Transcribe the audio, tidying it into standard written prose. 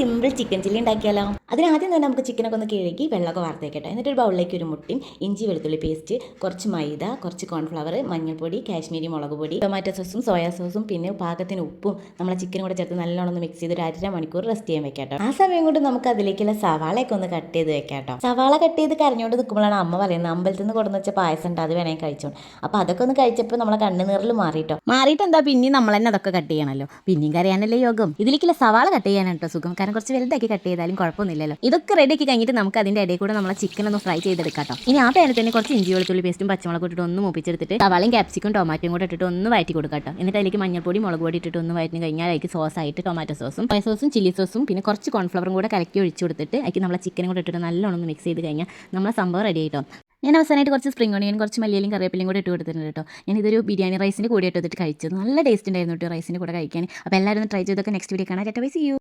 Simple chicken chilli ഉണ്ടാക്കിയാലോ? അതിനാദ്യം തന്നെ നമുക്ക് ചിക്കനൊക്കെ ഒന്ന് കഴുകി വെള്ളമൊക്കെ വാർത്തേക്കട്ടെ. എന്നിട്ട് ഒരു ബൗളിലേക്ക് ഒരു മുട്ടയും ഇഞ്ചി വെളുത്തുള്ളി പേസ്റ്റ്, കുറച്ച് മൈദ, കുറച്ച് കോൺഫ്ലവർ, മഞ്ഞൾപ്പൊടി, കാശ്മീരി മുളക് പൊടി, ടൊമാറ്റോ സോസും സോയാ സോസും പിന്നെ പാകത്തിന് ഉപ്പും നമ്മളെ ചിക്കനും കൂടെ ചേർത്ത് നല്ലോണം ഒന്ന് മിക്സ് ചെയ്ത് ഒരു 1/2 മണിക്കൂർ റെസ്റ്റ് ചെയ്യാൻ വെക്കാട്ടോ. ആ സമയം കൊണ്ട് നമുക്ക് അതിലേക്കുള്ള സവാളയൊക്കെ ഒന്ന് കട്ട് ചെയ്ത് വെക്കാട്ടോ. സവാള കട്ട് ചെയ്ത് കരഞ്ഞുകൊണ്ട് നിൽക്കുമ്പോഴാണ് അമ്മ പറയുന്നത് അമ്പലത്തിൽ നിന്ന് കൊടുന്ന് വെച്ച പായസം ഉണ്ട്, അത് വേണമെങ്കിൽ കഴിച്ചോ. അപ്പോൾ അതൊക്കെ ഒന്ന് കഴിച്ചപ്പോൾ നമ്മളെ കണ്ണുനീറിൽ മാറിയിട്ട് എന്താ പിന്നെയും നമ്മൾ തന്നെ അതൊക്കെ കട്ട് ചെയ്യണമല്ലോ, പിന്നെയും കറിയാനല്ലേ യോഗം. ഇതിലേക്കുള്ള സവാള കട്ട് ചെയ്യാനാണ് കേട്ടോ സുഖം, കാരണം കുറച്ച് വലുതാക്കി കട്ട് ചെയ്താലും കുഴപ്പമൊന്നുമില്ലല്ലോ. ഇതൊക്കെ റെഡിയാക്കി കഴിഞ്ഞിട്ട് നമുക്ക് അതിൻ്റെ ഇടയിൽ കൂടെ നമ്മളെ ചിക്കൻ ഒന്ന് ഫ്രൈ ചെയ്തെടുക്കാം കേട്ടോ. ഇനി ആ പാനിൽ തന്നെ കുറച്ച് ഇഞ്ചി വെളുത്തുള്ളി പേസ്റ്റും പച്ചമുളക് ഇട്ടിട്ട് ഒന്ന് മൂപ്പിച്ചെടുത്തിട്ട് സവാളയും ക്യാപ്സിക്കും ടൊമാറ്റോയും കൂടെ ഇട്ടിട്ട് ഒന്ന് വഴറ്റി കൊടുക്കാം കേട്ടോ. എന്നിട്ട് അതിലേക്ക് മഞ്ഞൾപ്പൊടി മുളക് പൊടി ഇട്ടിട്ട് ഒന്ന് വഴറ്റി കഴിഞ്ഞാൽ അതിലേക്ക് സോസായിട്ട് ടൊമാറ്റോ സോസും സോയ സോസും ചില്ലി സോസും പിന്നെ കുറച്ച് കോൺഫ്ലവറും കൂടെ കലക്കി ഒഴിച്ച് കൊടുത്തിട്ട് അതിലേക്ക് നമ്മളെ ചിക്കനും കൂടെ ഇട്ടിട്ട് നല്ലോണം ഒന്ന് മിക്സ് ചെയ്ത് കഴിഞ്ഞാൽ നമ്മളെ സംഭവം റെഡി ആയിട്ടോ. ഞാൻ അവസാനമായിട്ട് കുറച്ച് സ്പ്രിംഗ് ഓണിയൻ, കുറച്ച് മല്ലിയിലും കറിവേപ്പിലയും കൂടെ ഇട്ട് കൊടുത്തിട്ടുണ്ട് കേട്ടോ. ഞാൻ ഇതൊരു ബിരിയാണി റൈസിൻ്റെ കൂടെ ഇട്ടിട്ട് കഴിച്ചത് നല്ല ടേസ്റ്റ് ഉണ്ടായിരുന്നു കേട്ടോ റൈസിൻ്റെ കൂടെ കഴിക്കാൻ. അപ്പോൾ എല്ലാവരും ഒന്ന് ട്രൈ ചെയ്തൊക്കെ നെക്സ്റ്റ് വീഡിയോ കാണാം. Bye, see U.